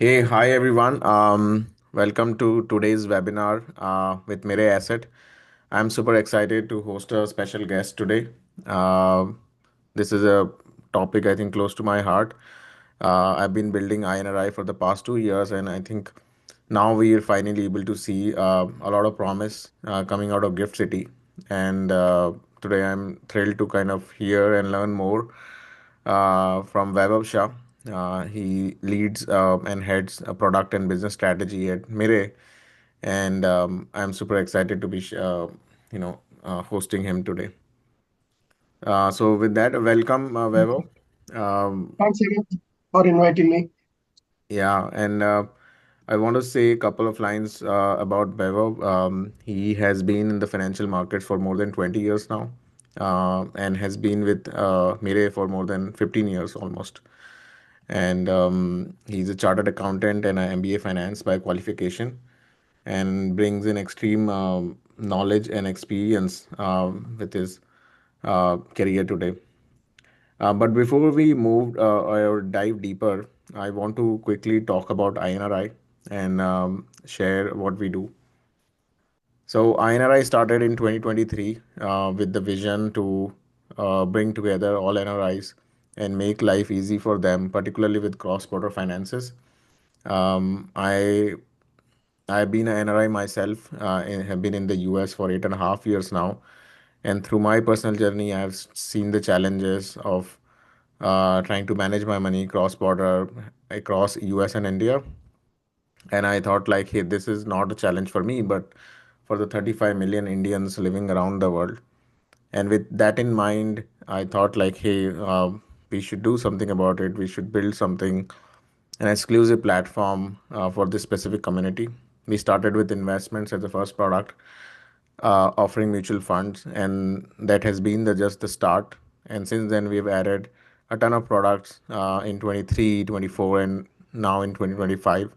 Hey, hi everyone. Welcome to today's webinar with Mirae Asset. I'm super excited to host a special guest today. Uh, this is a topic I think close to my heart. I've been building iNRI for the past 2 years, and I think now we are finally able to see a lot of promise coming out of Gift City. And today I'm thrilled to kind of hear and learn more from Vaibhav Shah. He leads and heads a product and business strategy at Mirae, and I'm super excited to be, hosting him today. So with that, welcome, Vaibhav. Um, Thanks, Emmett, for inviting me. yeah, and I want to say a couple of lines about Vaibhav. He has been in the financial markets for more than 20 years now, and has been with Mirae for more than 15 years almost. And he's a chartered accountant and an MBA finance by qualification, and brings in extreme knowledge and experience with his career today. But before we move or dive deeper, I want to quickly talk about INRI and share what we do. So INRI started in 2023 with the vision to bring together all NRIs and make life easy for them, particularly with cross-border finances. I I've been an NRI myself, and have been in the US for 8.5 years now. And through my personal journey, I've seen the challenges of trying to manage my money cross border across US and India. And I thought, like, hey, this is not a challenge for me, but for the 35 million Indians living around the world. And with that in mind, I thought, like, hey, we should do something about it. We should build something, an exclusive platform for this specific community. We started with investments as the first product, offering mutual funds, and that has been just the start. And since then, we've added a ton of products in 23, 24, and now in 2025.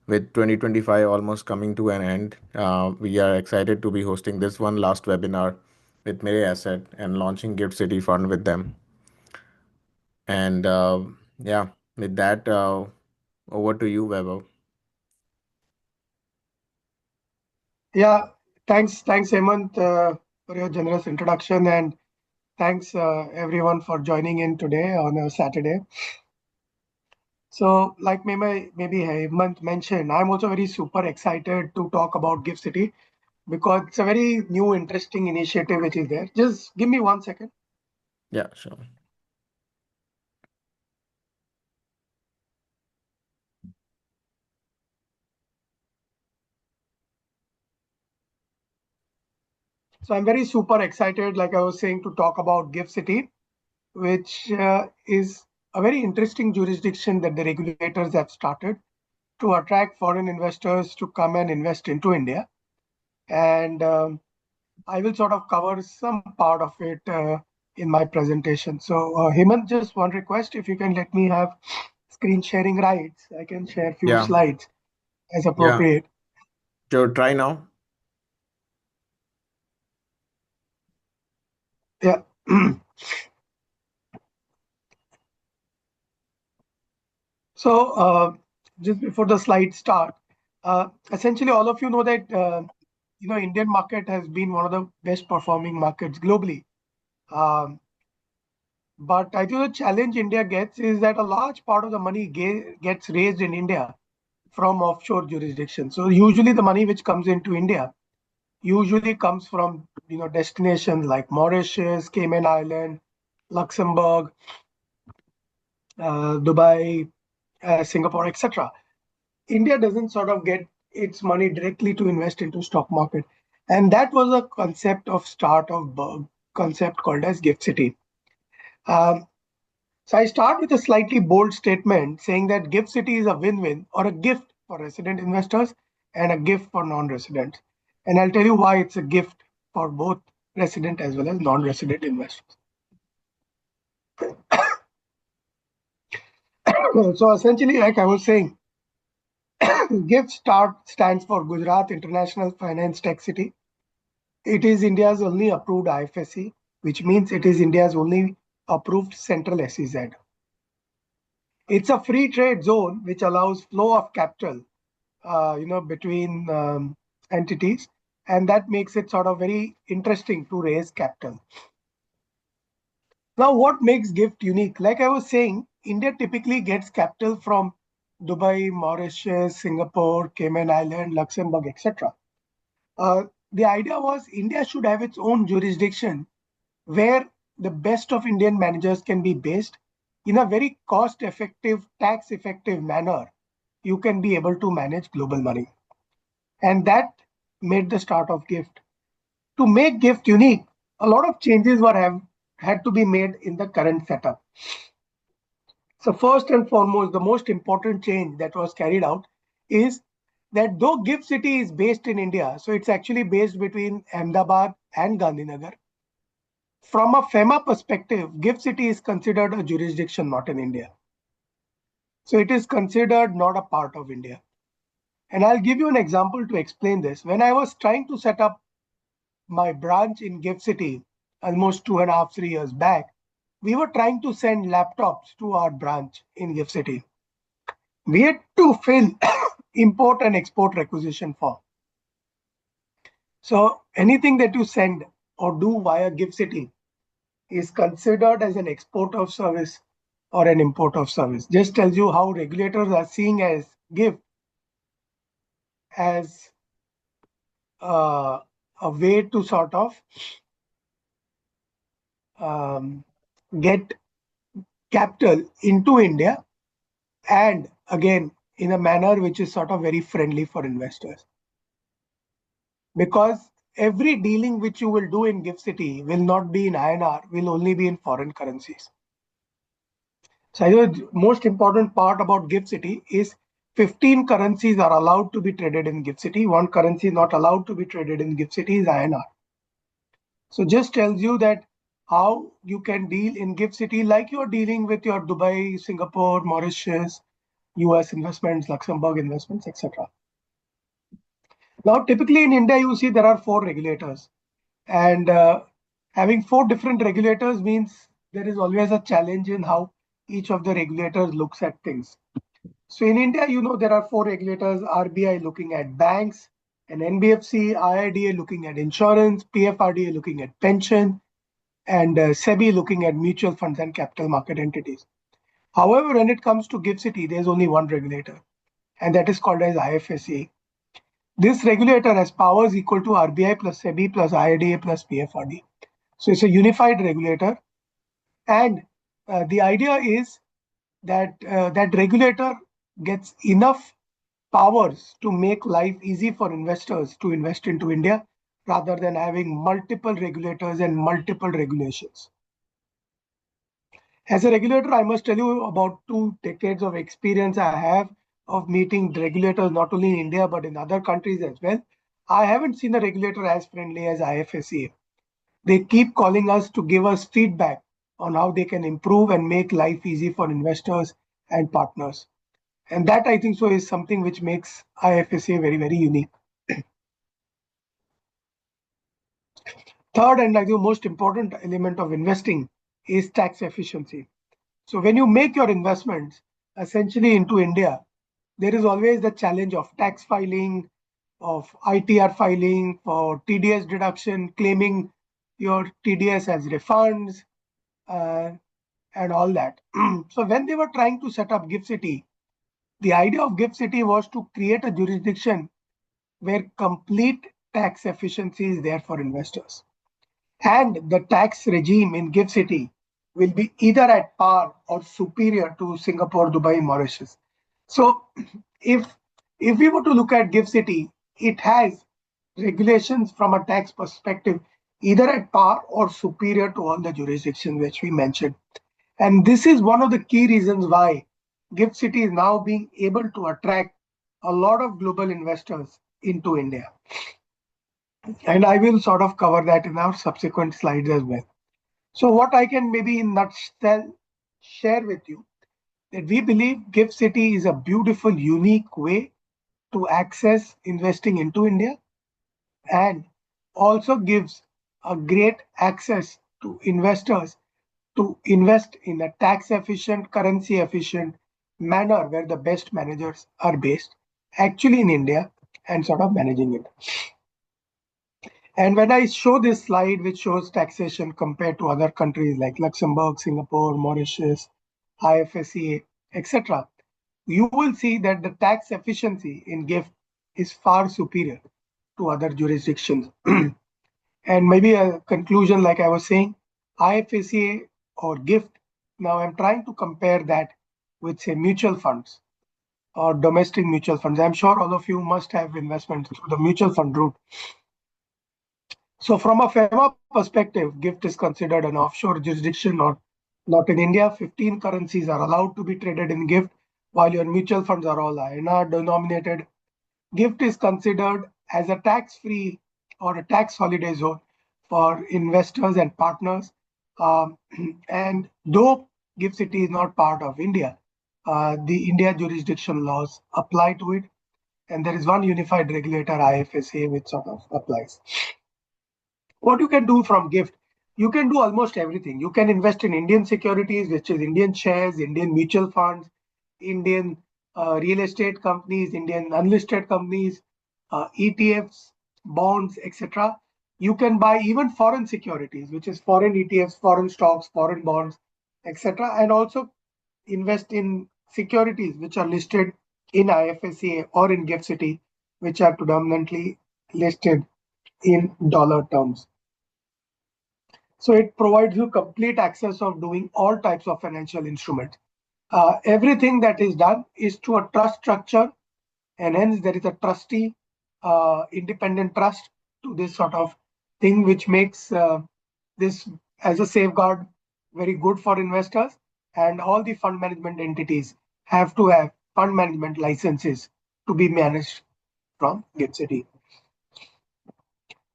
With 2025 almost coming to an end, we are excited to be hosting this one last webinar with Mirae Asset and launching Gift City Fund with them. And yeah, with that, over to you, Weber. Yeah, thanks, Hemant, for your generous introduction, and thanks everyone for joining in today on a Saturday. So, like maybe Hemant mentioned, I'm also very super excited to talk about Gift City because it's a very new, interesting initiative which is there. Just give me 1 second. Yeah, sure. So, I'm very super excited, like I was saying, to talk about Gift City, which is a very interesting jurisdiction that the regulators have started to attract foreign investors to come and invest into India. And I will sort of cover some part of it in my presentation. So, Hemant, just one request: if you can let me have screen sharing rights, I can share few Yeah, slides as yeah. appropriate. Sure, try now. Yeah. So, just before the slides start, essentially all of you know that Indian market has been one of the best performing markets globally. Um, But I think the challenge India gets is that a large part of the money gets raised in India from offshore jurisdictions. So usually the money which comes into India usually comes from destinations like Mauritius, Cayman Island, Luxembourg, Dubai, Singapore, etc. India doesn't sort of get its money directly to invest into stock market, and that was a concept of start of concept called as Gift City. Um, So I start with a slightly bold statement saying that Gift City is a win-win or a gift for resident investors and a gift for non-residents. And I'll tell you why it's a gift for both resident as well as non-resident investors. So essentially, like I was saying, GIFT stands for Gujarat International Finance Tech City. It is India's only approved IFSC, which means it is India's only approved central SEZ. It's a free trade zone which allows flow of capital, between entities, and that makes it sort of very interesting to raise capital. Now, what makes GIFT unique? Like I was saying, India typically gets capital from Dubai, Mauritius, Singapore, Cayman Island, Luxembourg, etc. The idea was India should have its own jurisdiction where the best of Indian managers can be based in a very cost effective, tax effective manner. You can be able to manage global money. And that made the start of GIFT. To make GIFT unique, a lot of changes had to be made in the current setup. So, first and foremost, the most important change that was carried out is that though GIFT City is based in India, so it's actually based between Ahmedabad and Gandhinagar. From a FEMA perspective, GIFT City is considered a jurisdiction not in India. So it is considered not a part of India. And I'll give you an example to explain this. When I was trying to set up my branch in GIFT City almost 2.5, 3 years back, we were trying to send laptops to our branch in GIFT City. We had to fill import and export requisition form. So anything that you send or do via GIFT City is considered as an export of service or an import of service. Just tells you how regulators are seeing as GIFT as a way to sort of um, get capital into India, and again in a manner which is sort of very friendly for investors, because every dealing which you will do in GIFT City will not be in INR, will only be in foreign currencies. So I know the most important part about GIFT City is 15 currencies are allowed to be traded in GIFT City. One currency not allowed to be traded in GIFT City is INR. So just tells you that how you can deal in GIFT City like you're dealing with your Dubai, Singapore, Mauritius, US investments, Luxembourg investments, etc. Now, typically in India, you see there are 4 regulators, and having 4 different regulators means there is always a challenge in how each of the regulators looks at things. So in India, there are 4 regulators: RBI looking at banks, and NBFC, IRDA looking at insurance, PFRDA looking at pension, and SEBI looking at mutual funds and capital market entities. However, when it comes to GIFT City, there's only one regulator, and that is called as IFSC. This regulator has powers equal to RBI plus SEBI plus IRDA plus PFRD. So it's a unified regulator, and the idea is that that regulator gets enough powers to make life easy for investors to invest into India rather than having multiple regulators and multiple regulations. As a regulator, I must tell you about 2 decades of experience I have of meeting regulators not only in India but in other countries as well. I haven't seen a regulator as friendly as IFSCA. They keep calling us to give us feedback on how they can improve and make life easy for investors and partners. And that, I think so, is something which makes IFSCA very, very unique. Third, and I think most important element of investing is tax efficiency. So when you make your investments essentially into India, there is always the challenge of tax filing, of ITR filing for TDS deduction, claiming your TDS as refunds, uh, and all that. So when they were trying to set up GIFT City, the idea of GIFT City was to create a jurisdiction where complete tax efficiency is there for investors. And the tax regime in GIFT City will be either at par or superior to Singapore, Dubai, Mauritius. So if if we were to look at GIFT City, it has regulations from a tax perspective either at par or superior to all the jurisdictions which we mentioned. And this is one of the key reasons why GIFT City is now being able to attract a lot of global investors into India. And I will sort of cover that in our subsequent slides as well. So what I can maybe in nutshell share with you that we believe GIFT City is a beautiful, unique way to access investing into India, and also gives a great access to investors to invest in a tax efficient, currency efficient, manner where the best managers are based actually in India and sort of managing it. And when I show this slide, which shows taxation compared to other countries like Luxembourg, Singapore, Mauritius, IFSCA, etc., you will see that the tax efficiency in GIFT is far superior to other jurisdictions. And maybe a conclusion, like I was saying, IFSCA or GIFT, now I'm trying to compare that with, say, mutual funds or domestic mutual funds. I'm sure all of you must have investments through the mutual fund route. So from a FEMA perspective, GIFT is considered an offshore jurisdiction, not in India. 15 currencies are allowed to be traded in GIFT, while your mutual funds are all INR denominated. GIFT is considered as a tax-free or a tax holiday zone for investors and partners. Um, and though GIFT City is not part of India, the India jurisdiction laws apply to it. And there is one unified regulator, IFSA, which sort of applies. What you can do from GIFT? You can do almost everything. You can invest in Indian securities, which is Indian shares, Indian mutual funds, Indian real estate companies, Indian unlisted companies, ETFs, bonds, etc. You can buy even foreign securities, which is foreign ETFs, foreign stocks, foreign bonds, etc. And also invest in securities which are listed in IFSCA or in GIFT City, which are predominantly listed in dollar terms. So it provides you complete access of doing all types of financial instruments. Everything that is done is to a trust structure, and hence there is a trustee, independent trust to this sort of thing, which makes this as a safeguard very good for investors. And all the fund management entities have to have fund management licenses to be managed from GIFT City.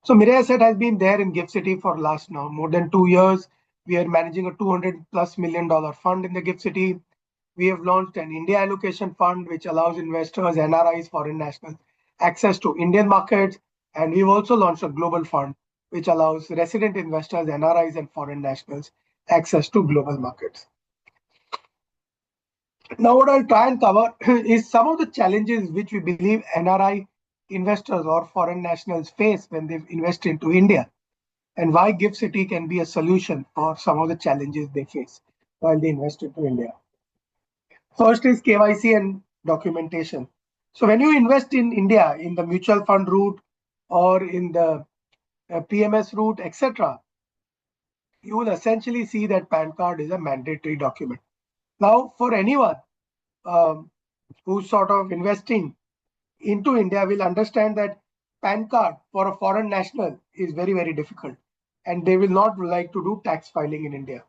So Mirae Asset has been there in GIFT City for last now more than 2 years. We are managing a $200+ million fund in the GIFT City. We have launched an India allocation fund, which allows investors, NRIs, foreign nationals, access to Indian markets. And we've also launched a global fund, which allows resident investors, NRIs, and foreign nationals access to global markets. Now, what I'll try and cover is some of the challenges which we believe NRI investors or foreign nationals face when they invest into India, and why GIFT City can be a solution for some of the challenges they face while they invest into India. First is KYC and documentation. So when you invest in India in the mutual fund route or in the PMS route, etc., you will essentially see that PAN card is a mandatory document. Now, for anyone um, who's sort of investing into India will understand that PAN card for a foreign national is very, very difficult, and they will not like to do tax filing in India.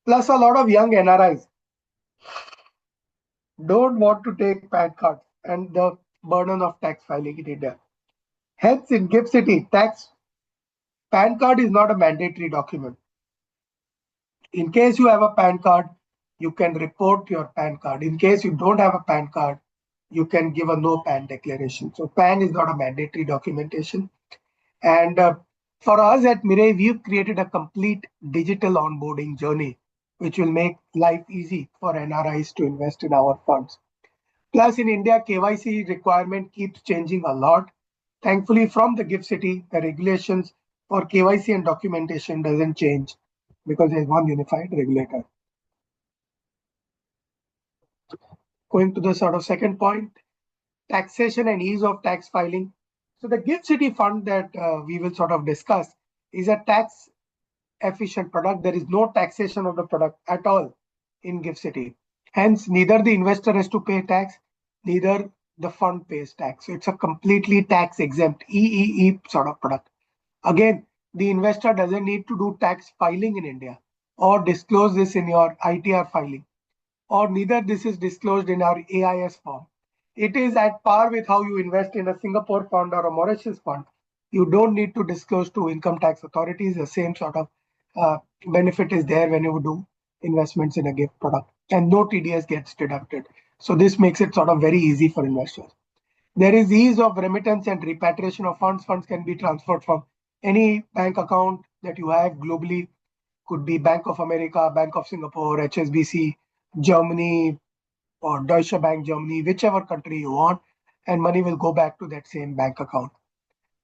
Plus, a lot of young NRIs don't want to take PAN cards and the burden of tax filing in India. Hence, in GIFT City, tax PAN card is not a mandatory document. In case you have a PAN card, you can report your PAN card. In case you don't have a PAN card, you can give a no PAN declaration. So PAN is not a mandatory documentation. And for us at Mirae, we've created a complete digital onboarding journey, which will make life easy for NRIs to invest in our funds. Plus, in India, KYC requirement keeps changing a lot. Thankfully, from the GIFT City, the regulations for KYC and documentation doesn't change because there's one unified regulator. Going to the sort of second point, taxation and ease of tax filing. So the GIFT City fund that we will sort of discuss is a tax efficient product. There is no taxation of the product at all in GIFT City. Hence, neither the investor has to pay tax, neither the fund pays tax. So it's a completely tax exempt EEE sort of product. Again, the investor doesn't need to do tax filing in India or disclose this in your ITR filing, or neither this is disclosed in our AIS form. It is at par with how you invest in a Singapore fund or a Mauritius fund. You don't need to disclose to income tax authorities. The same sort of benefit is there when you do investments in a gift product, and no TDS gets deducted. So this makes it sort of very easy for investors. There is ease of remittance and repatriation of funds. Funds can be transferred from any bank account that you have globally. Could be Bank of America, Bank of Singapore, HSBC, Germany, or Deutsche Bank Germany, whichever country you want, and money will go back to that same bank account.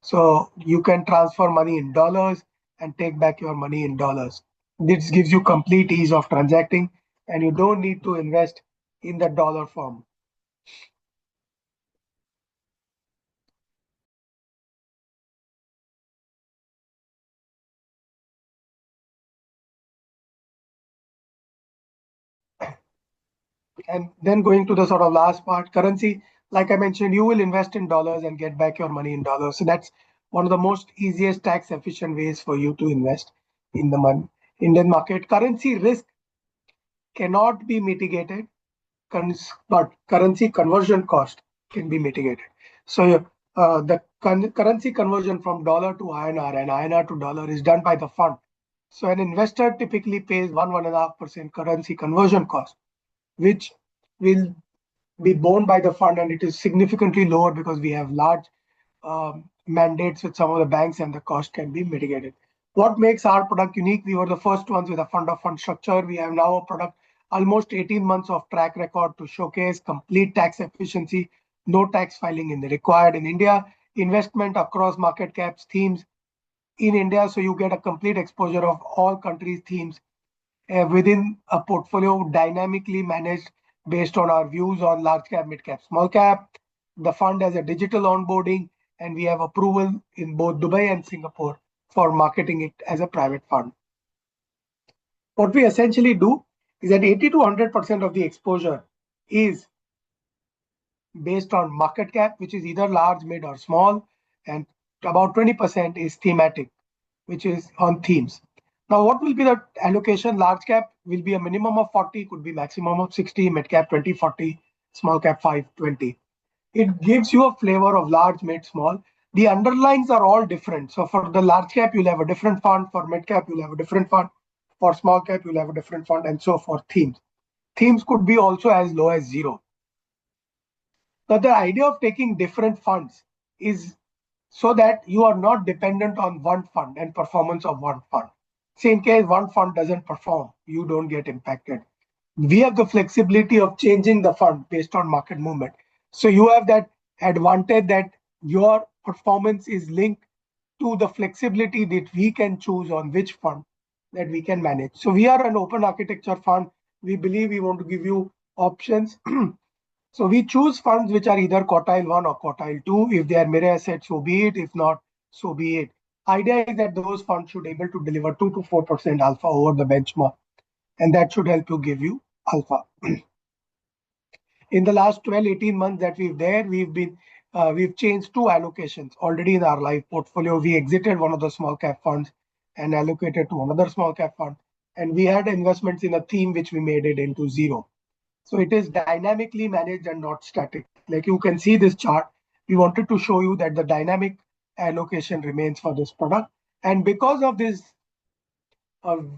So you can transfer money in dollars and take back your money in dollars. This gives you complete ease of transacting, and you don't need to invest in the dollar form. And then going to the sort of last part, currency, like I mentioned, you will invest in dollars and get back your money in dollars. So that's one of the most easiest tax efficient ways for you to invest in the Indian market. Currency risk cannot be mitigated, but currency conversion cost can be mitigated. So the currency conversion from dollar to INR and INR to dollar is done by the fund. So an investor typically pays 1.5% currency conversion cost, which will be borne by the fund, and it is significantly lower because we have large mandates with some of the banks, and the cost can be mitigated. What makes our product unique? We were the first ones with a fund of fund structure. We have now a product, almost 18 months of track record to showcase complete tax efficiency, no tax filing in the required in India, investment across market caps, themes in India. So you get a complete exposure of all countries' themes within a portfolio dynamically managed based on our views on large cap, mid cap, small cap. The fund has a digital onboarding, and we have approval in both Dubai and Singapore for marketing it as a private fund. What we essentially do is that 80 to 100% of the exposure is based on market cap, which is either large, mid, or small, and about 20% is thematic, which is on themes. Now, what will be the allocation? Large cap will be a minimum of 40, could be maximum of 60, mid cap 20, 40, small cap 5, 20. It gives you a flavor of large, mid, small. The underlyings are all different. So for the large cap, you'll have a different fund. For mid cap, you'll have a different fund. For small cap, you'll have a different fund. And so for themes. Themes could be also as low as zero. Now, the idea of taking different funds is so that you are not dependent on one fund and performance of one fund. Say in case one fund doesn't perform, you don't get impacted. We have the flexibility of changing the fund based on market movement. So you have that advantage that your performance is linked to the flexibility that we can choose on which fund that we can manage. So we are an open architecture fund. We believe we want to give you options. So we choose funds which are either quartile 1 or quartile 2. If they are Mirae Asset, so be it. If not, so be it. Idea is that those funds should be able to deliver 2 to 4% alpha over the benchmark, and that should help you give you alpha. In the last 12, 18 months that we've changed two allocations already in our live portfolio. We exited one of the small cap funds and allocated to another small cap fund. And we had investments in a theme which we made it into zero. So it is dynamically managed and not static. Like you can see this chart, we wanted to show you that the dynamic allocation remains for this product. And because of this,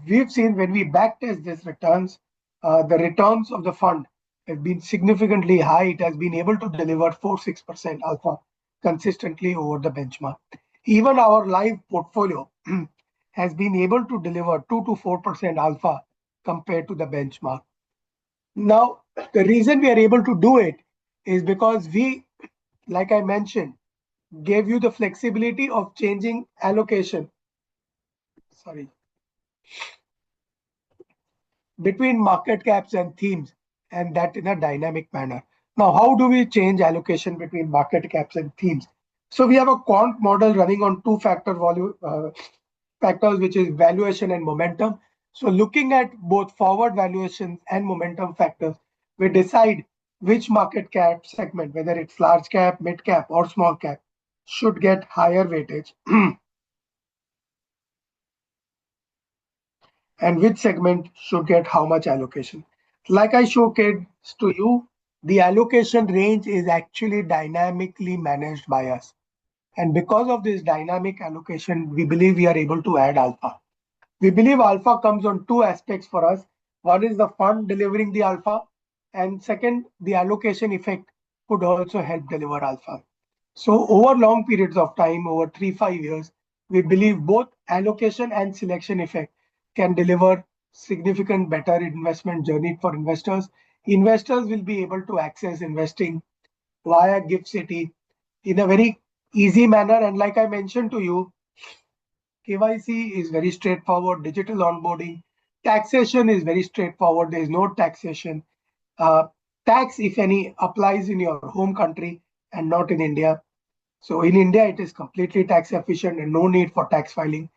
we've seen when we backtest these returns, the returns of the fund have been significantly high. It has been able to deliver 4-6% alpha consistently over the benchmark. Even our live portfolio has been able to deliver 2 to 4% alpha compared to the benchmark. Now, the reason we are able to do it is because we, like I mentioned, gave you the flexibility of changing allocation. Sorry. Between market caps and themes, and that in a dynamic manner. Now, how do we change allocation between market caps and themes? So we have a quant model running on factors, which is valuation and momentum. So looking at both forward valuations and momentum factors, we decide which market cap segment, whether it's large cap, mid cap, or small cap, should get higher weightage and which segment should get how much allocation. Like I showcased to you, the allocation range is actually dynamically managed by us. And because of this dynamic allocation, we believe we are able to add alpha. We believe alpha comes on two aspects for us. One is the fund delivering the alpha, and second, the allocation effect could also help deliver alpha. So over long periods of time, over 3-5 years, we believe both allocation and selection effect can deliver significant better investment journey for investors. investors will be able to access investing via Gift City in a very easy manner. And like I mentioned to you, KYC is very straightforward, digital onboarding, taxation is very straightforward, there is no taxation. Uh, Tax, if any, applies in your home country and not in India. So in India, it is completely tax efficient and no need for tax filing.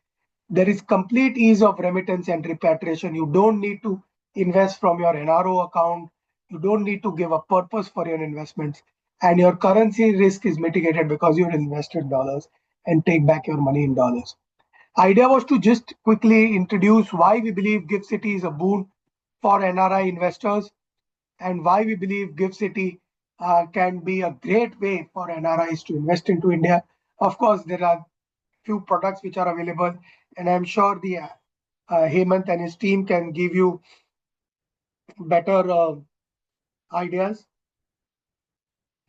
There is complete ease of remittance and repatriation. You don't need to invest from your NRO account. You don't need to give a purpose for your investments. And your currency risk is mitigated because you invested dollars and take back your money in dollars. Idea was to just quickly introduce why we believe Gift City is a boon for NRI investors and why we believe Gift City can be a great way for NRIs to invest into India. Of course, there are few products which are available, and I'm sure the Hemant and his team can give you better ideas.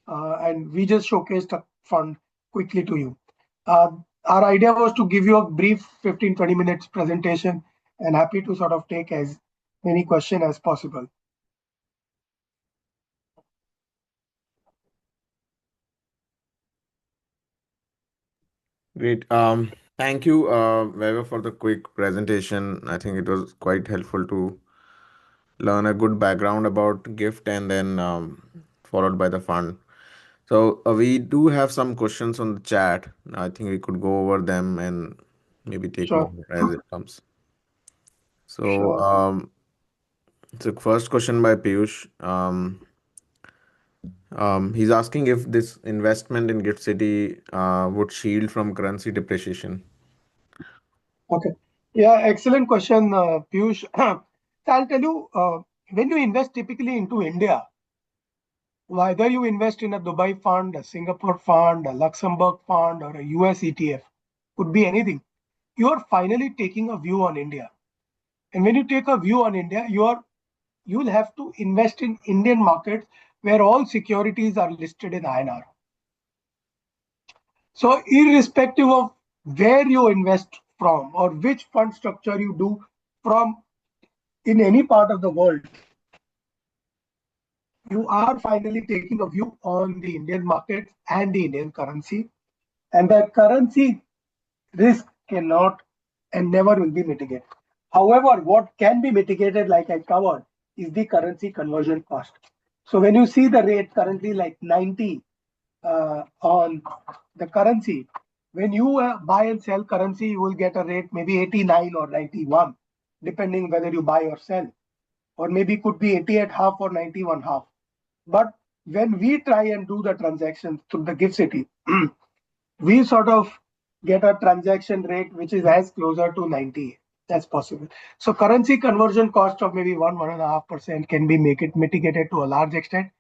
And we just showcased a fund quickly to you. Uh, our idea was to give you a brief 15-20 minutes presentation, and happy to sort of take as many questions as possible. Great. Thank you, Vaibhav, for the quick presentation. I think it was quite helpful to learn a good background about gift and then followed by the fund. So we do have some questions on the chat. I think we could go over them and maybe take Sure, more as it comes. So, sure. so first question by Piyush. He's asking if this investment in Gift City would shield from currency depreciation. Okay. Yeah, excellent question, Piyush. So I'll tell you, when you invest typically into India, whether you invest in a Dubai fund, a Singapore fund, a Luxembourg fund, or a US ETF, could be anything. You are finally taking a view on India. And when you take a view on India, you'll have to invest in Indian markets where all securities are listed in INR. So irrespective of where you invest from or which fund structure you do from in any part of the world, you are finally taking a view on the Indian markets and the Indian currency. And that currency risk cannot and never will be mitigated. However, what can be mitigated, like I covered, is the currency conversion cost. So when you see the rate currently like 90 on the currency, when you buy and sell currency, you will get a rate maybe 89 or 91, depending whether you buy or sell, or maybe could be 88 half or 91 half. But when we try and do the transactions through the Gift City, we sort of get a transaction rate which is as closer to 90 as possible. So currency conversion cost of maybe 1.5% can be make it mitigated to a large extent,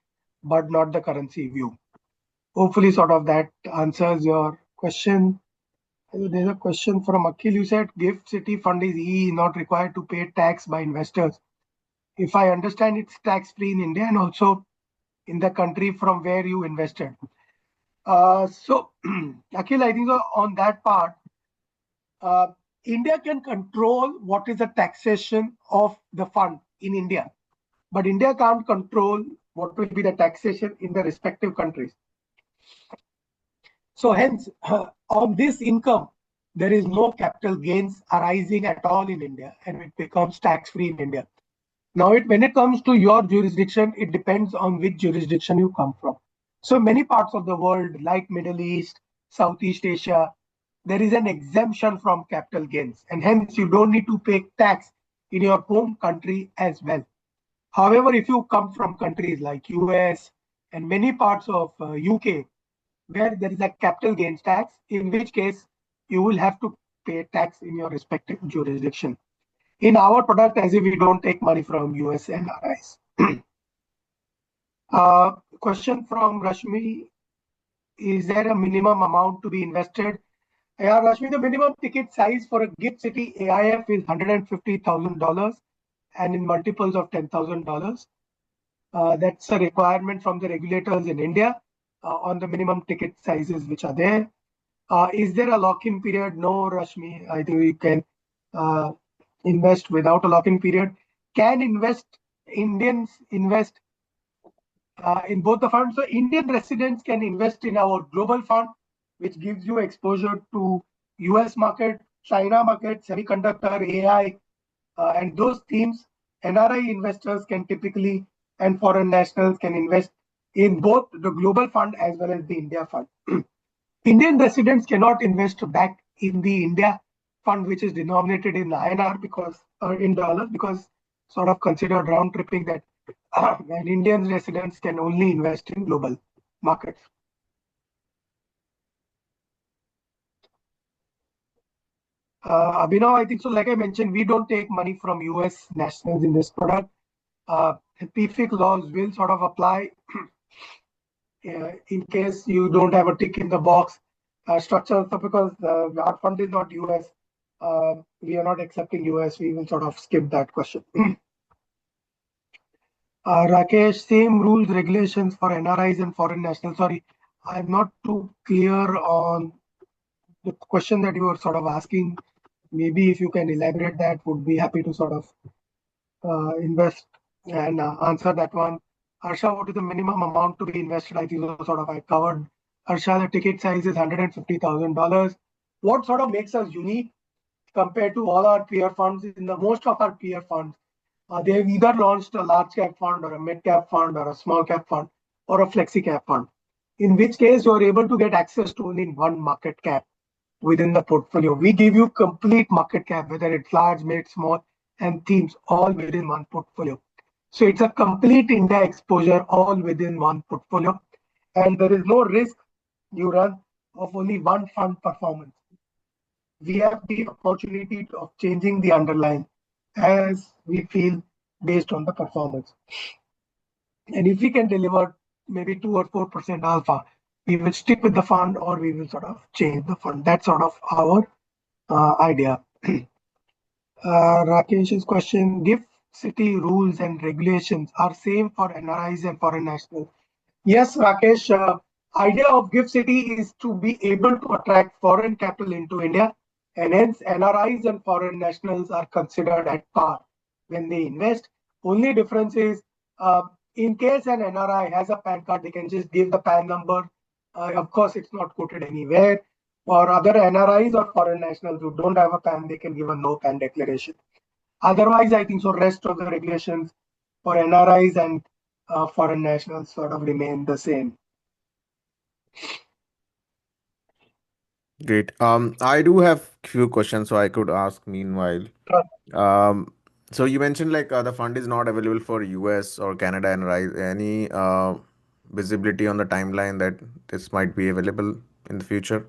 but not the currency view. Hopefully, sort of that answers your question. There's a question from Akhil. You said Gift City Fund is not required to pay tax by investors. If I understand, it's tax free in India and also in the country from where you invested. So, Akhil, I think on that part, uh, India can control what is the taxation of the fund in India, but India can't control what will be the taxation in the respective countries. So, hence, on this income, there is no capital gains arising at all in India, and it becomes tax free in India. Now, when it comes to your jurisdiction, it depends on which jurisdiction you come from. So many parts of the world, like Middle East, Southeast Asia, there is an exemption from capital gains, and hence you don't need to pay tax in your home country as well. However, if you come from countries like US and many parts of UK, where there is a capital gains tax, in which case you will have to pay tax in your respective jurisdiction. In our product, as if we don't take money from US NRIs. Question from Rashmi. Is there a minimum amount to be invested? Yeah, Rashmi, the minimum ticket size for a Gift City AIF is $150,000 and in multiples of $10,000. That's a requirement from the regulators in India on the minimum ticket sizes which are there. Is there a lock-in period? No, Rashmi. I think you can uh, invest without a lock-in period. Can Indians invest in both the funds. So Indian residents can invest in our global fund, which gives you exposure to US market, China market, semiconductor, AI, and those themes. NRI investors can typically and foreign nationals can invest in both the global fund as well as the India fund. Indian residents cannot invest back in the India fund, which is denominated in INR because in dollars, because sort of considered round tripping that and Indian residents can only invest in global markets. Abhinav, I think so. Like I mentioned, we don't take money from US nationals in this product. PFIC laws will sort of apply in case you don't have a tick in the box structure. So because our fund is not US, we are not accepting US. We will sort of skip that question. Rakesh, same rules, regulations for NRIs and foreign nationals. Sorry, I'm not too clear on the question that you were sort of asking. Maybe if you can elaborate that, would be happy to sort of invest and answer that one. Harsha, what is the minimum amount to be invested? I think sort of I covered. Harsha, the ticket size is $150,000. What sort of makes us unique compared to all our peer funds? In the most of our peer funds, they have either launched a large cap fund or a mid cap fund or a small cap fund or a flexi cap fund. In which case, you are able to get access to only one market cap within the portfolio. We give you complete market cap, whether it's large, mid, small, and themes, all within one portfolio. So it's a complete India exposure all within one portfolio. And there is no risk you run of only one fund performance. We have the opportunity of changing the underlying as we feel based on the performance. And if we can deliver maybe 2 or 4% alpha, we will stick with the fund or we will sort of change the fund. That's sort of our idea. Rakesh's question, GIFT City rules and regulations are same for NRIs and foreign nationals. Yes, Rakesh, idea of GIFT City is to be able to attract foreign capital into India, and hence NRIs and foreign nationals are considered at par when they invest. Only difference is in case an NRI has a PAN card, they can just give the PAN number. Of course, it's not quoted anywhere. For other NRIs or foreign nationals who don't have a PAN, they can give a no PAN declaration. Otherwise, I think so. Rest of the regulations for NRIs and foreign nationals sort of remain the same. Great. I do have few questions, so I could ask meanwhile. Um, so you mentioned like the fund is not available for US or Canada and Rise. Any visibility on the timeline that this might be available in the future?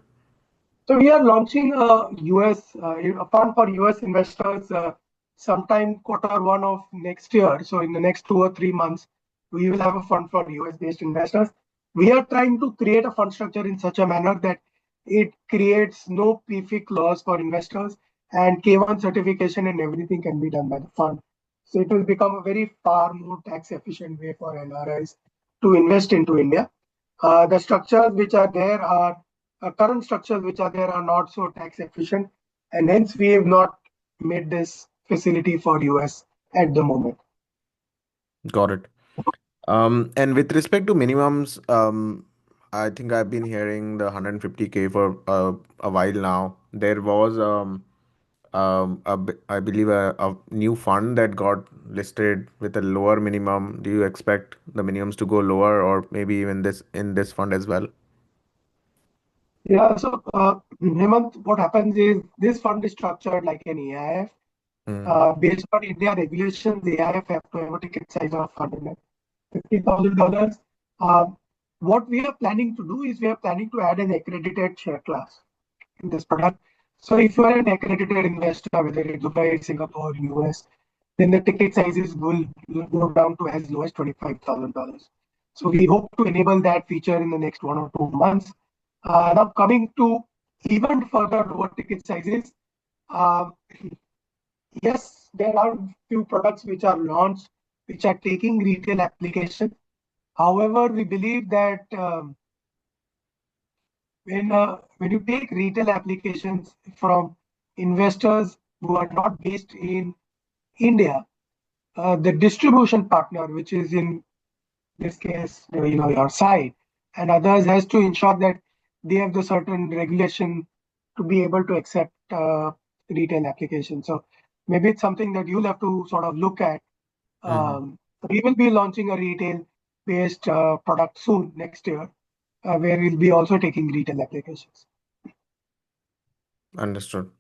So we are launching a US a fund for US investors sometime quarter 1 of next year. So in the next 2 or 3 months, we will have a fund for US based investors. We are trying to create a fund structure in such a manner that it creates no PFIC laws for investors and K1 certification and everything can be done by the fund. So it will become a very far more tax efficient way for NRIs to invest into India. The structures which are there are current structures which are there are not so tax efficient, and hence we have not made this facility for US at the moment. Got it. And with respect to minimums, I think I've been hearing the 150K for a while now. There was I believe a new fund that got listed with a lower minimum. Do you expect the minimums to go lower, or maybe even this in this fund as well? Yeah, so Hemant, what happens is this fund is structured like an AIF. Mm. Based on India regulations, the AIF have to have a ticket size of $150,000. What we are planning to do is we are planning to add an accredited share class in this product. So if you are an accredited investor, whether it's Dubai, Singapore, US, then the ticket sizes will go down to as low as $25,000. So we hope to enable that feature in the next 1 or 2 months. Now coming to even further lower ticket sizes, uh, yes, there are few products which are launched which are taking retail application. However, we believe that when you take retail applications from investors who are not based in India, the distribution partner, which is in this case, your side, and others has to ensure that they have the certain regulation to be able to accept retail application. So maybe it's something that you'll have to sort of look at. Mm-hmm. We will be launching a retail-based product soon next year, where we'll be also taking retail applications. Understood.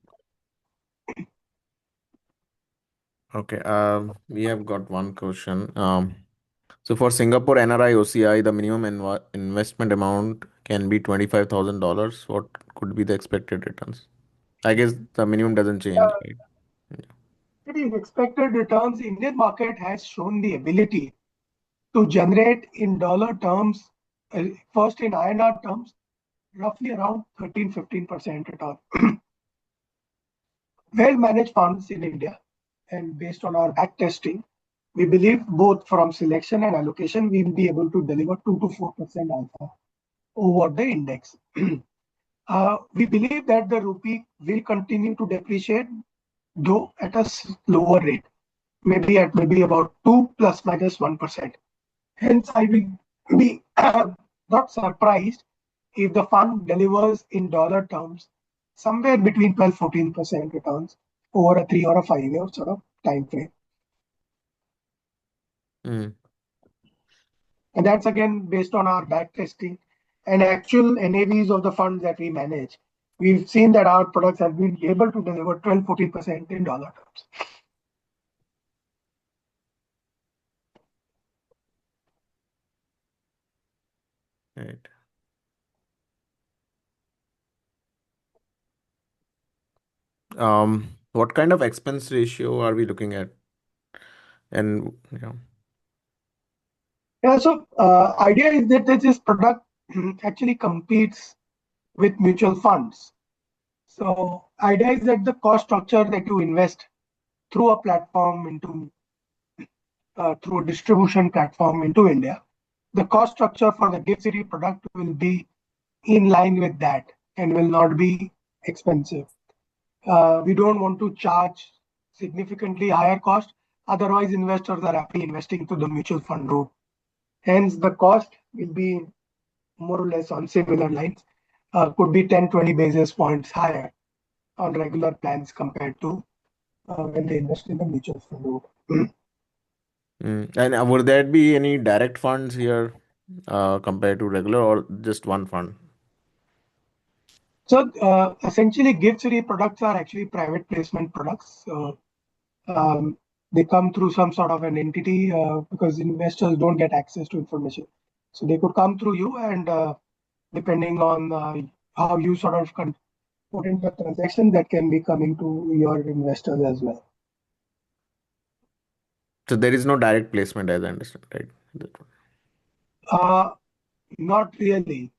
Okay. We have got one question. So for Singapore NRI OCI, the minimum investment amount can be $25,000. What could be the expected returns? I guess the minimum doesn't change, right? It is expected returns. Indian market has shown the ability to generate in dollar terms, first in INR terms, roughly around 13-15% return. Well-managed funds in India, and based on our back testing, we believe both from selection and allocation, we will be able to deliver 2 to 4% alpha over the index. We believe that the rupee will continue to depreciate, though at a slower rate, maybe about 2 plus minus 1%. Hence, I will be not surprised if the fund delivers in dollar terms somewhere between 12-14% returns over a 3 or a 5 year sort of time frame. Mm. And that's again based on our back testing and actual NAVs of the funds that we manage. We've seen that our products have been able to deliver 12-14% in dollar terms. Right. What kind of expense ratio are we looking at? And yeah. Yeah, so idea is that this product actually competes with mutual funds. So idea is that the cost structure that you invest through a platform into through a distribution platform into India, the cost structure for the gift city product will be in line with that and will not be expensive. We don't want to charge significantly higher cost. Otherwise, investors are happy investing to the mutual fund route. Hence, the cost will be more or less on similar lines. Could be 10-20 basis points higher on regular plans compared to when they invest in the mutual fund route. Mm. And would there be any direct funds here compared to regular or just one fund? So essentially, gift city products are actually private placement products. So um, they come through some sort of an entity because investors don't get access to information. So they could come through you, and depending on how you sort of put in the transaction, that can be coming to your investors as well. So there is no direct placement, as I understand, right? Uh, Not really,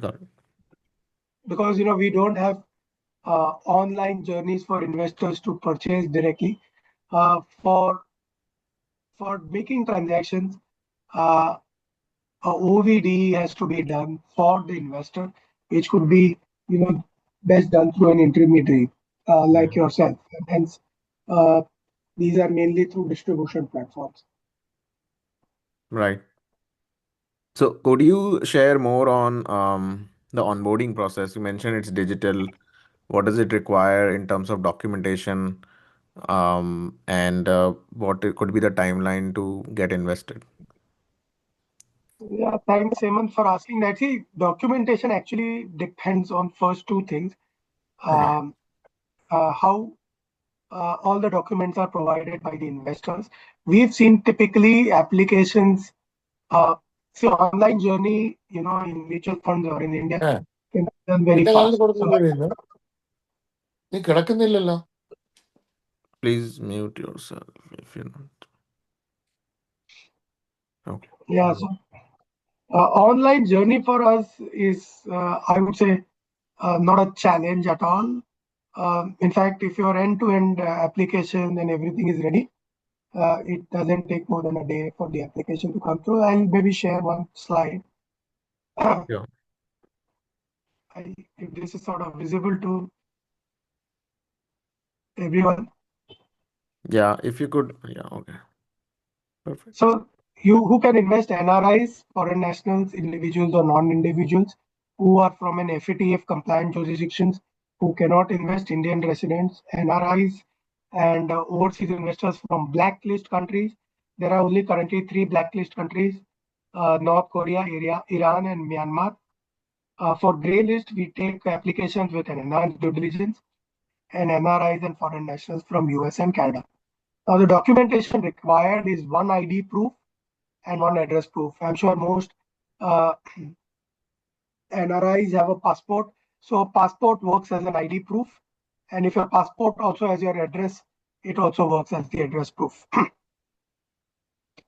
Got it. because we don't have online journeys for investors to purchase directly. For making transactions, uh, a OVD has to be done for the investor, which could be you know best done through an intermediary like Mhm. yourself. And hence, uh, these are mainly through distribution platforms. Right. So could you share more on the onboarding process? You mentioned it's digital. What does it require in terms of documentation? And what it could be the timeline to get invested? Yeah, thanks, Hemant, for asking that. See, documentation actually depends on first two things. Okay. Um, how all the documents are provided by the investors. We've seen typically applications, uh, see, online journey, in mutual funds or in India ഏ can be done very എന്റെ കാലിൽ fast. So, കൊടുക്കുന്നത് ഇന്ന് നീ കിടക്കുന്നില്ലല്ലോ. Please mute yourself if you're not. Okay. yeah, so online journey for us is, I would say, not a challenge at all. In fact, if your end-to-end application and everything is ready, it doesn't take more than a day for the application to come through. I'll maybe share one slide. Yeah. If this is sort of visible to everyone. Yeah. If you could. Yeah. Okay. Perfect. So you who can invest NRIs, foreign nationals, individuals or non-individuals who are from an FATF compliant jurisdictions who cannot invest, Indian residents, NRIs, and overseas investors from blacklist countries. There are only currently three blacklist countries: North Korea, Iran, and Myanmar. For grey list, we take applications with an enhanced due diligence and NRIs and foreign nationals from US and Canada. Now, the documentation required is one ID proof and one address proof. I'm sure most uh, NRIs have a passport. So passport works as an ID proof. And if your passport also has your address, it also works as the address proof.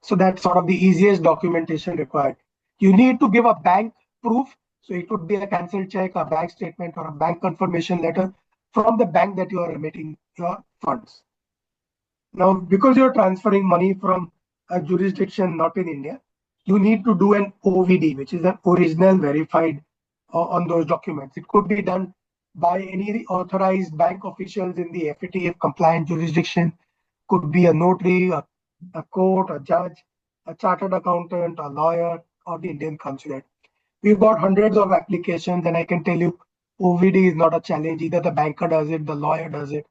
So that's sort of the easiest documentation required. You need to give a bank proof. So it would be a cancelled check, a bank statement, or a bank confirmation letter from the bank that you are remitting your funds. Now, because you're transferring money from a jurisdiction not in India, you need to do an OVD, which is an original verified on those documents. It could be done by any authorized bank officials in the FATF compliant jurisdiction, could be a notary, a court, a judge, a chartered accountant, a lawyer, or the Indian consulate. We've got hundreds of applications, and I can tell you OVD is not a challenge. Either the banker does it, the lawyer does it,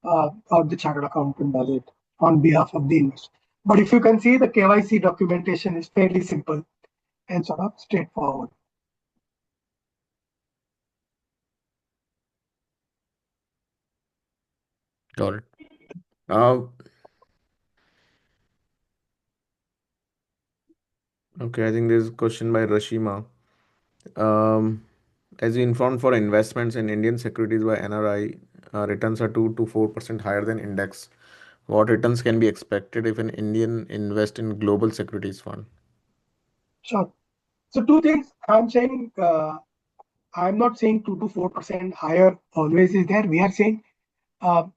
or the chartered accountant does it on behalf of the investor. But if you can see, the KYC documentation is fairly simple and sort of straightforward. Got it. Uh, okay, I think there's a question by Rashima. Um, as you informed, for investments in Indian securities by NRI, returns are 2 to 4% higher than index. What returns can be expected if an Indian invest in global securities fund? Sure. So two things I'm saying. I'm not saying 2 to 4% higher always is there. We are saying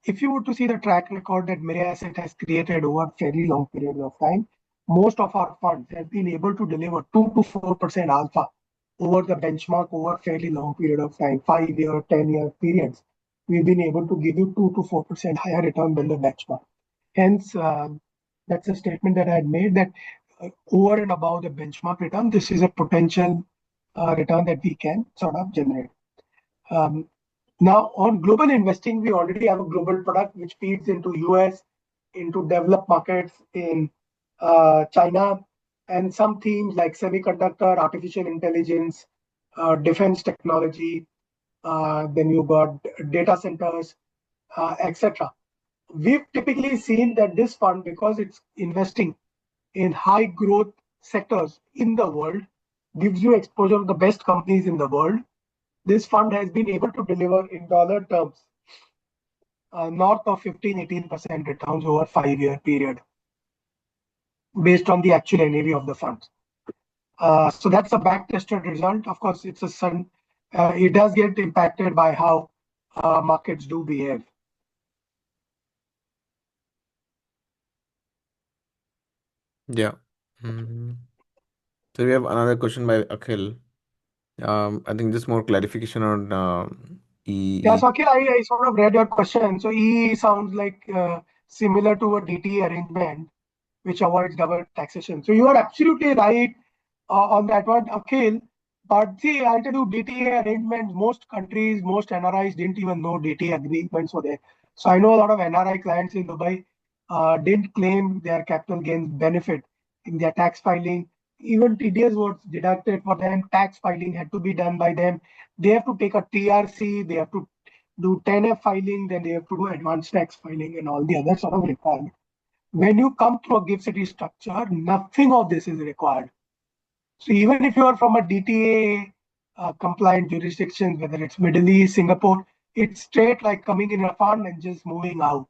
if you were to see the track record that Mirae Asset has created over fairly long periods of time, most of our funds have been able to deliver 2 to 4% alpha over the benchmark over fairly long period of time, 5 year, 10 year periods. We've been able to give you 2 to 4% higher return than the benchmark. Hence, that's a statement that I had made that over and above the benchmark return, this is a potential return that we can sort of generate. Um, Now, on global investing, we already have a global product which feeds into US, into developed markets in China, and some themes like semiconductor, artificial intelligence, defense technology. Then you got data centers, etc. We've typically seen that this fund, because it's investing in high growth sectors in the world, gives you exposure to the best companies in the world. This fund has been able to deliver in dollar terms north of 15-18% returns over 5 year period based on the actual NAV of the funds. So that's a back tested result. Of course, it does get impacted by how markets do behave. Yeah. Mhm. So we have another question by Akhil. I think just more clarification on Yeah, EE. so Akhil, I sort of read your question. So E sounds like similar to a DTA arrangement, which avoids double taxation. So you are absolutely right on that one, Akhil. But see, I'll tell you, DTA arrangements, most countries, most NRIs didn't even know DTA agreements were there. So I know a lot of NRI clients in Dubai didn't claim their capital gains benefit in their tax filing. Even TDS was deducted for them. Tax filing had to be done by them. They have to take a TRC, they have to do 10F filing, then they have to do advanced tax filing and all the other sort of requirements. When you come through a gift city structure, nothing of this is required. So even if you are from a DTA compliant jurisdiction, whether it's Middle East, Singapore, it's straight like coming in a fund and just moving out,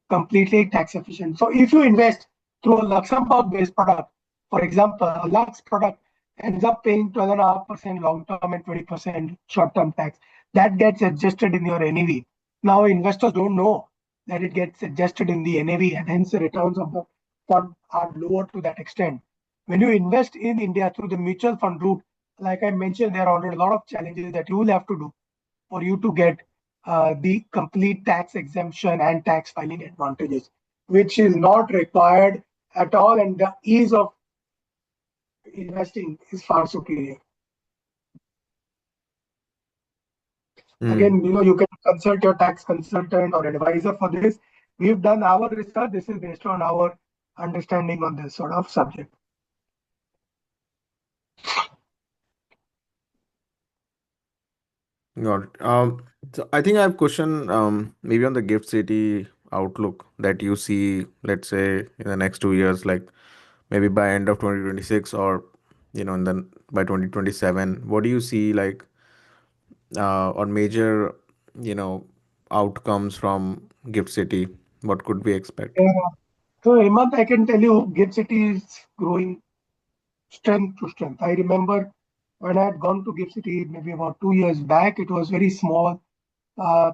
completely tax efficient. So if you invest through a Luxembourg-based product, for example, a Lux product ends up paying 12.5% long-term and 20% short-term tax. That gets adjusted in your NAV. Now investors don't know that it gets adjusted in the NAV, and hence the returns of the fund are lower to that extent. When you invest in India through the mutual fund route, like I mentioned, there are a lot of challenges that you will have to do for you to get the complete tax exemption and tax filing advantages, which is not required at all, and the ease of investing is far superior. Mm. Again, you can consult your tax consultant or advisor for this. We've done our research. This is based on our understanding on this sort of subject. Got it. So I think I have question maybe on the gift city outlook that you see, let's say in the next 2 years, like maybe by end of 2026 or and then by 2027. What do you see like on major you know outcomes from gift city? What could we expect? Yeah. So, Hemant, I can tell you, Gift City is growing strength to strength. I remember when I had gone to Gift City maybe about 2 years back, it was very small uh,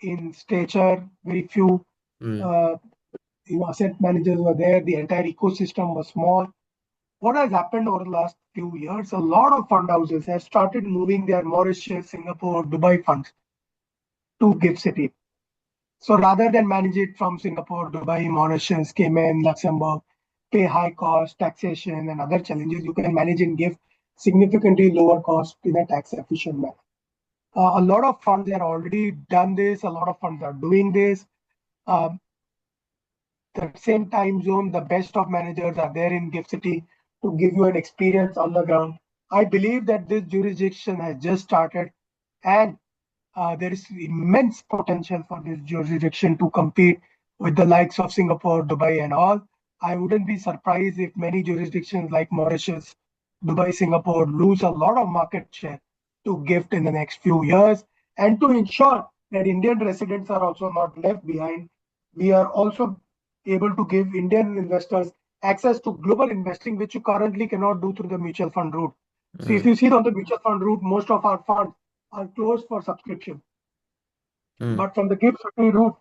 in stature, very few Mm. uh, asset managers were there. The entire ecosystem was small. What has happened over the last few years? A lot of fund houses have started moving their Mauritius, Singapore, Dubai funds to Gift City. So rather than manage it from Singapore, Dubai, Mauritius, Cayman, Luxembourg, pay high cost, taxation, and other challenges, you can manage and give significantly lower cost in a tax efficient manner. A lot of funds have already done this. A lot of funds are doing this. Um, the same time zone, the best of managers are there in Gift City to give you an experience on the ground. I believe that this jurisdiction has just started, and there is immense potential for this jurisdiction to compete with the likes of Singapore, Dubai, and all. I wouldn't be surprised if many jurisdictions like Mauritius, Dubai, Singapore lose a lot of market share to GIFT in the next few years. And to ensure that Indian residents are also not left behind, we are also able to give Indian investors access to global investing, which you currently cannot do through the mutual fund route. So if Mm. you see on the mutual fund route, most of our funds are closed for subscription. Mm. But from the gift city route,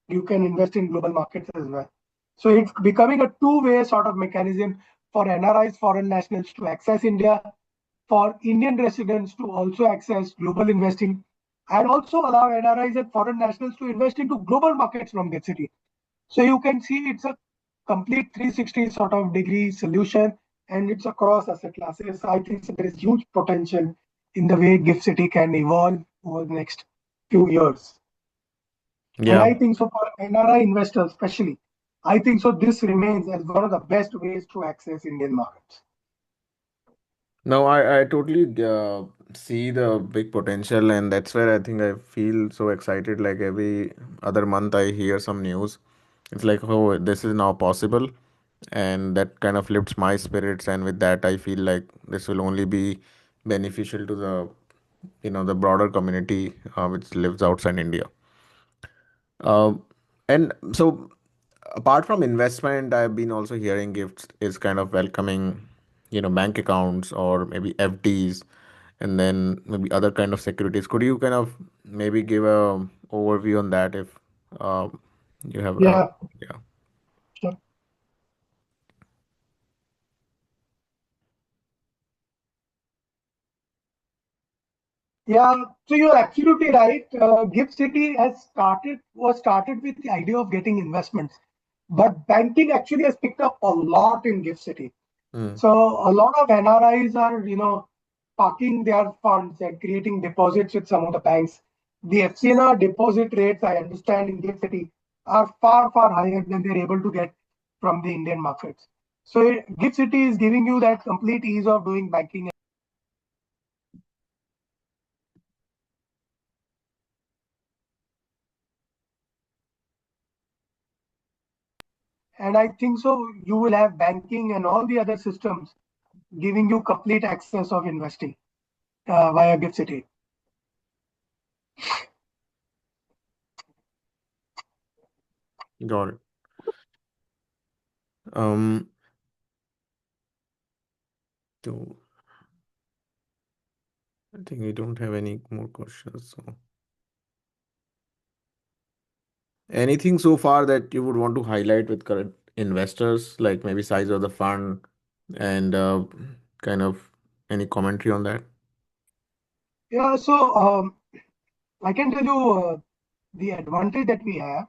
you can invest in global markets as well. So it's becoming a two-way sort of mechanism for NRIs, foreign nationals, to access India, for Indian residents to also access global investing, and also allow NRIs and foreign nationals to invest into global markets from Gift City. So you can see it's a complete 360 sort of degree solution, and it's across asset classes. I think so there is huge potential in the way Gift City can evolve over the next few years. And Yeah. I think so for NRI investors, especially, I think so this remains as one of the best ways to access Indian markets. No, I totally see the big potential, and that's where I think I feel so excited. Like every other month, I hear some news. It's like, oh, this is now possible, and that kind of lifts my spirits. And with that, I feel like this will only be beneficial to the broader community which lives outside India. And so, apart from investment, I've been also hearing gifts is kind of welcoming, bank accounts or maybe FDs, and then maybe other kind of securities. Could you kind of maybe give a overview on that if uh, you have Yeah, yeah. sure. Yeah, so you're absolutely right. Gift City was started with the idea of getting investments, but banking actually has picked up a lot in Gift City. Mm. So a lot of NRIs are, parking their funds and creating deposits with some of the banks. The FCNR deposit rates, I understand, in Gift City are far, far higher than they're able to get from the Indian markets. So Gift City is giving you that complete ease of doing banking. And I think so you will have banking and all the other systems giving you complete access of investing via Gift City. Got it. Um, so I think we don't have any more questions. So anything so far that you would want to highlight with current investors, like maybe size of the fund and kind of any commentary on that? Yeah, so I can tell you the advantage that we have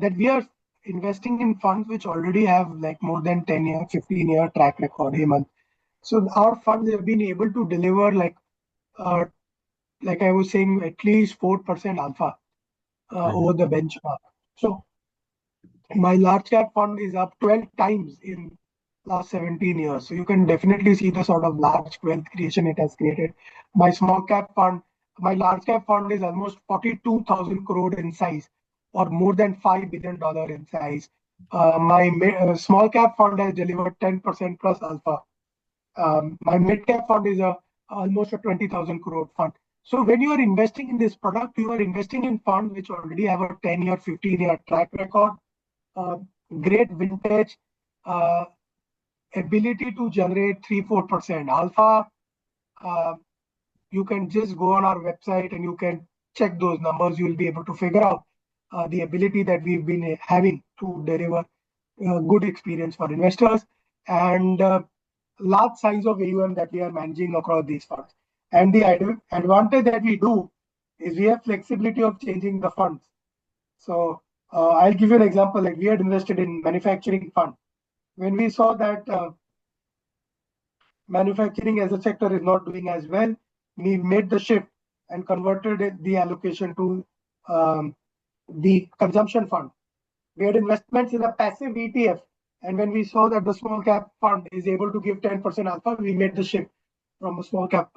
that we are investing in funds which already have like more than 10-year, 15-year track record, Hemant. So our funds have been able to deliver uh, like I was saying, at least 4% alpha over the benchmark. So my large cap fund is up 12 times in last 17 years. So you can definitely see the sort of large wealth creation it has created. My small cap fund, my large cap fund is almost 42,000 crore in size, or more than $5 billion in size. My small cap fund has delivered 10% plus alpha. My mid cap fund is a almost a 20,000 crore fund. So when you are investing in this product, you are investing in funds which already have a 10-year, 15-year track record, uh, great vintage, uh, ability to generate 3-4% alpha. Uh, you can just go on our website and you can check those numbers. You'll be able to figure out the ability that we've been having to deliver good experience for investors, and large size of AUM that we are managing across these funds. And the advantage that we do is we have flexibility of changing the funds. So I'll give you an example. Like we had invested in manufacturing fund. When we saw that manufacturing as a sector is not doing as well, we made the shift and converted the allocation to the consumption fund. We had investments in a passive ETF, and when we saw that the small cap fund is able to give 10% alpha, we made the shift from a small cap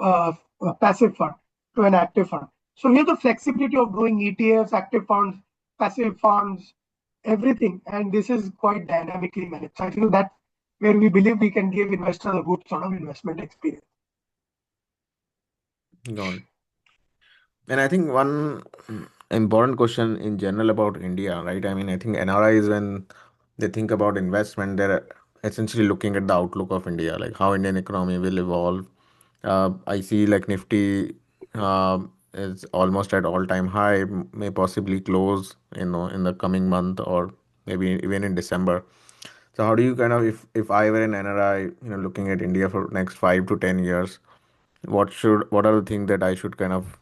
passive fund to an active fund. So we have the flexibility of doing ETFs, active funds, passive funds, everything, and this is quite dynamically managed. So I think that's where we believe we can give investors a good sort of investment experience. Got it. And I think one important question in general about India, right? I mean, I think NRIs, when they think about investment, they're essentially looking at the outlook of India, like how Indian economy will evolve. I see like Nifty is almost at all-time high, may possibly close, in the coming month or maybe even in December. So how do you kind of, if I were an NRI, looking at India for next 5 to 10 years, what are the things that I should kind of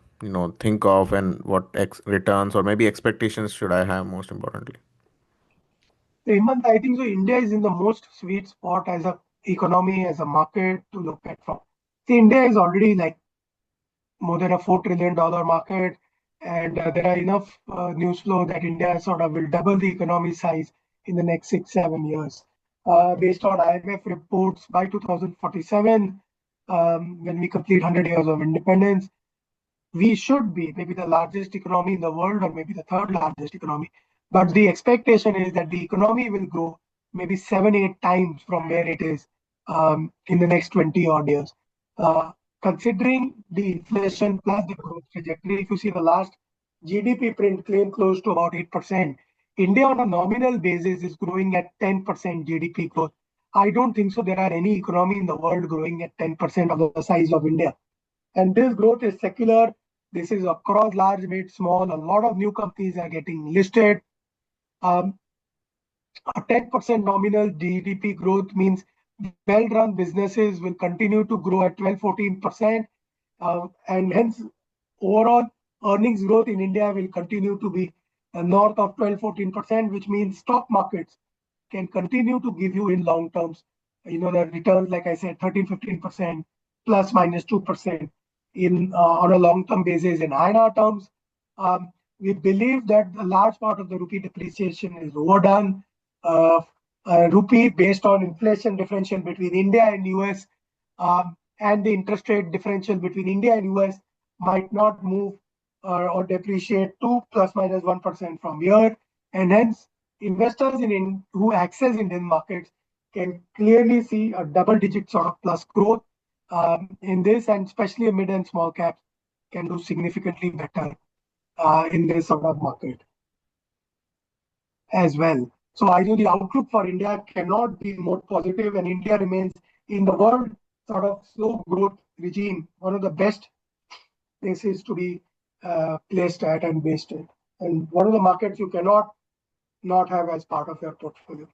think of, and what returns or maybe expectations should I have, most importantly? So, Hemant, I think so. India is in the most sweet spot as a economy, as a market to look at from. See, India is already like more than a $4 trillion market, and there are enough news flow that India sort of will double the economy size in the next 6-7 years. Based on IMF reports, by 2047, when we complete 100 years of independence, we should be maybe the largest economy in the world or maybe the third largest economy. But the expectation is that the economy will grow maybe 7-8 times from where it is in the next 20 odd years. Uh, Considering the inflation plus the growth trajectory, if you see the last GDP print came close to about 8%. India on a nominal basis is growing at 10% GDP growth. I don't think so there are any economy in the world growing at 10% of the size of India. And this growth is secular. This is across large, mid, small. A lot of new companies are getting listed. Um, a 10% nominal GDP growth means well-run businesses will continue to grow at 12-14%. And hence, overall earnings growth in India will continue to be north of 12-14%, which means stock markets can continue to give you in long terms, the returns, like I said, 13-15% plus minus 2% in on a long-term basis in INR terms. We believe that a large part of the rupee depreciation is overdone. Uh, Rupee based on inflation differential between India and US, and the interest rate differential between India and US might not move or depreciate to plus minus 1% from here. And hence, investors who access Indian markets can clearly see a double-digit sort of plus growth in this, and especially mid and small caps can do significantly better in this sort of market as well. So I think the outlook for India cannot be more positive, and India remains in the world sort of slow growth regime, one of the best places to be placed at and based in, and one of the markets you cannot not have as part of your portfolio.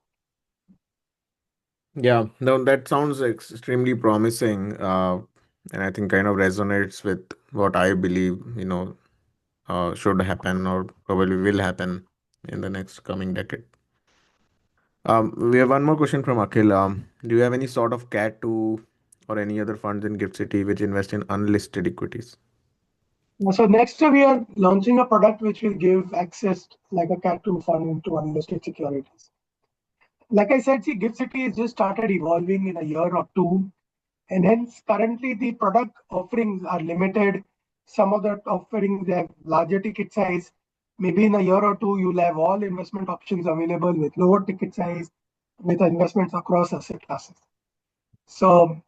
Yeah, no, that sounds extremely promising, and I think kind of resonates with what I believe, should happen or probably will happen in the next coming decade. We have one more question from Akhil. Do you have any sort of cat to or any other funds in Gift City which invest in unlisted equities? So next we are launching a product which will give access like a Cat 2 fund into unlisted securities. Like I said, see, Gift City has just started evolving in a year or two, and hence currently the product offerings are limited. Some of the offerings have larger ticket size. Maybe in a year or two, you'll have all investment options available with lower ticket size, with investments across asset classes. So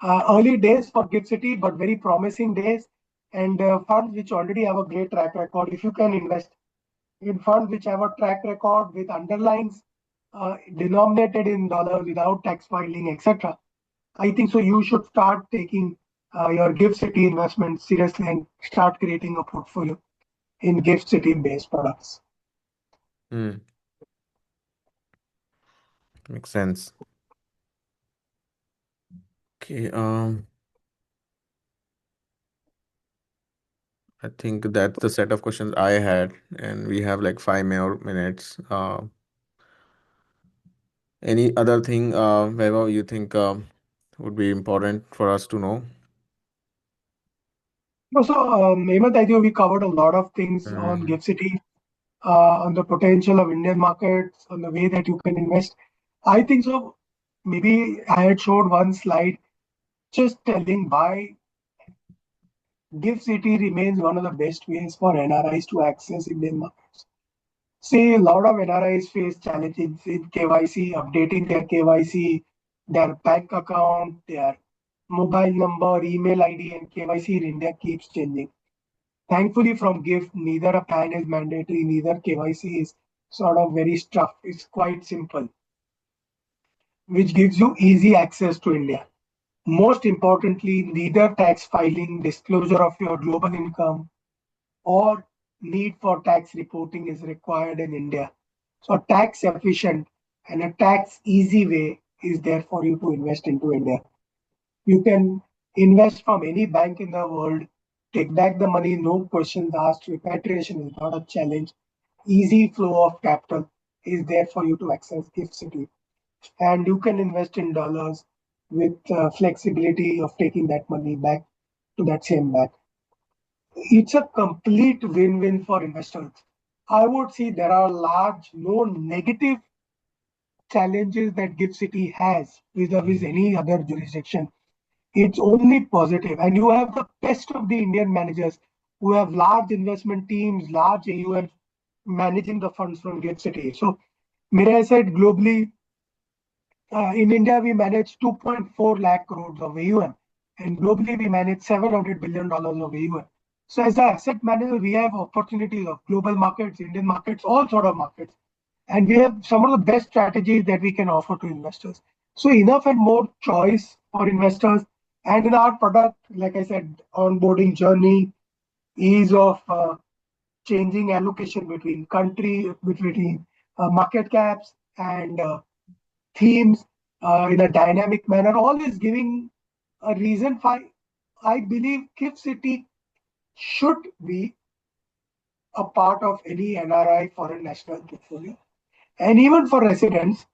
early days for Gift City, but very promising days, and funds which already have a great track record. If you can invest in funds which have a track record with underlines denominated in dollars without tax filing, etc. I think so. You should start taking your Gift City investment seriously and start creating a portfolio in Gift City based products. Hmm, makes sense. Okay. I think that's the set of questions I had, and we have like 5 more minutes. Any other thing, Vaibhav, you think would be important for us to know? So, Hemant, I think we covered a lot of things on Hmm. Gift City, on the potential of Indian markets, on the way that you can invest. I think so. Maybe I had showed one slide just telling why Gift City remains one of the best ways for NRIs to access Indian markets. See, a lot of NRIs face challenges in KYC, updating their KYC, their bank account, their mobile number, email ID, and KYC in India keeps changing. Thankfully, from GIFT, neither a PAN is mandatory, neither KYC is sort of very tough. It's quite simple, which gives you easy access to India. Most importantly, neither tax filing, disclosure of your global income, or need for tax reporting is required in India. So tax efficient and a tax easy way is there for you to invest into India. You can invest from any bank in the world, take back the money, no questions asked. Repatriation is not a challenge. Easy flow of capital is there for you to access Gift City. And you can invest in dollars with flexibility of taking that money back to that same bank. It's a complete win-win for investors. I would say there are large, no negative challenges that Gift City has vis-a-vis any other jurisdiction. It's only positive, and you have the best of the Indian managers who have large investment teams, large AUM managing the funds from Gift City. So, Mirae Asset globally, in India, we manage 2.4 lakh crores of AUM, and globally, we manage $700 billion of AUM. So, as an asset manager, we have opportunities of global markets, Indian markets, all sort of markets. And we have some of the best strategies that we can offer to investors. So, enough and more choice for investors. And in our product, like I said, onboarding journey, ease of changing allocation between country, between market caps and themes in a dynamic manner, all is giving a reason why I believe Gift City should be a part of any NRI foreign national portfolio. And even for residents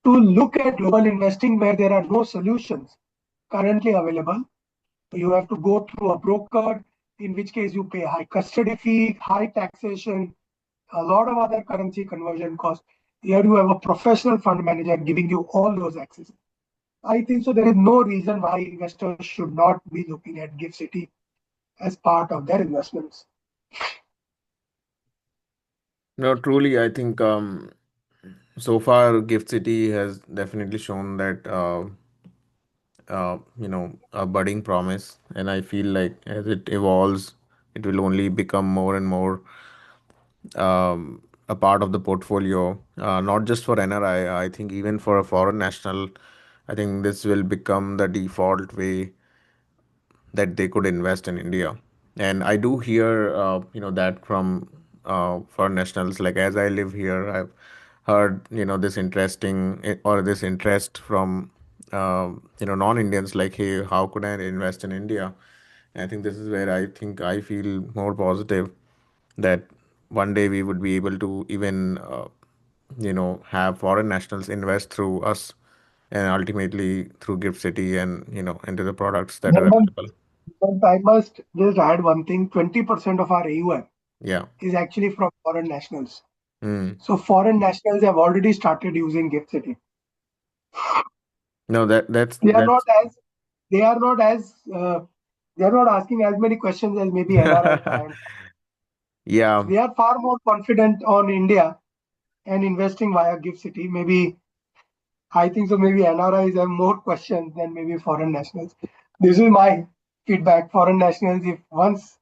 to look at global investing where there are no solutions currently available. You have to go through a broker, in which case you pay high custody fee, high taxation, a lot of other currency conversion costs. Here you have a professional fund manager giving you all those access. I think so. There is no reason why investors should not be looking at Gift City as part of their investments. No, truly, I think so far Gift City has definitely shown that a budding promise, and I feel like as it evolves, it will only become more and more a part of the portfolio, not just for NRI. I think even for a foreign national, I think this will become the default way that they could invest in India. And I do hear, that from foreign nationals. Like as I live here, I've heard, this or this interest from, non-Indians. Like, hey, how could I invest in India? And I think this is where I feel more positive that one day we would be able to even have foreign nationals invest through us and ultimately through Gift City and into the products that are Hemant, available. but I must just add one thing. 20% of our AUM Yeah. is actually from foreign nationals. Mm. So foreign nationals have already started using Gift City. No, that's They are not that's as they are not as they are not asking as many questions as maybe NRIs and yeah. they are far more confident on India and investing via Gift City. Maybe I think so. Maybe NRIs have more questions than maybe foreign nationals. This is my feedback. Foreign nationals, if once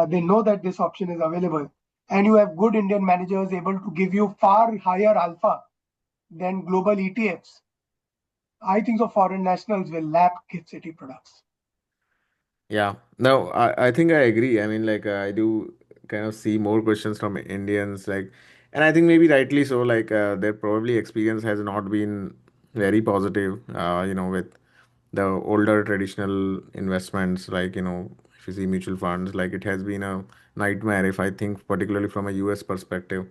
they know that this option is available, and you have good Indian managers able to give you far higher alpha than global ETFs, I think so. Foreign nationals will lap Gift City products. Yeah, no, I think I agree. I mean, like, I do kind of see more questions from Indians, like, and I think maybe rightly so. Like, their probably experience has not been very positive, with the older traditional investments, like, if you see mutual funds, like, it has been a nightmare, if I think, particularly from a US perspective,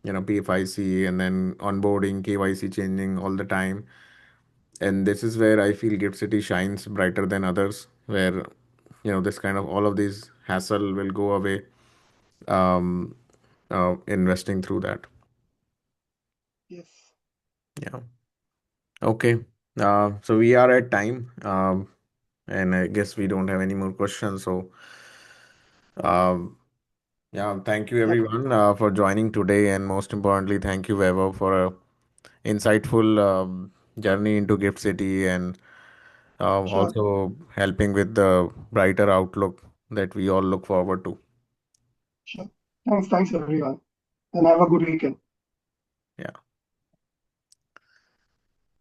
PFIC and then onboarding, KYC changing all the time. And this is where I feel Gift City shines brighter than others, where this kind of all of these hassle will go away, um, investing through that. Yes. Yeah. Okay. So we are at time, and I guess we don't have any more questions. So, um, yeah, thank you Yep. everyone for joining today, and most importantly, thank you Vaibhav for a insightful journey into Gift City and Sure. also helping with the brighter outlook that we all look forward to. Sure. Thanks. Thanks, everyone. And have a good weekend. Yeah.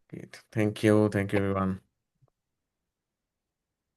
Great. Thank you. Thank you, everyone.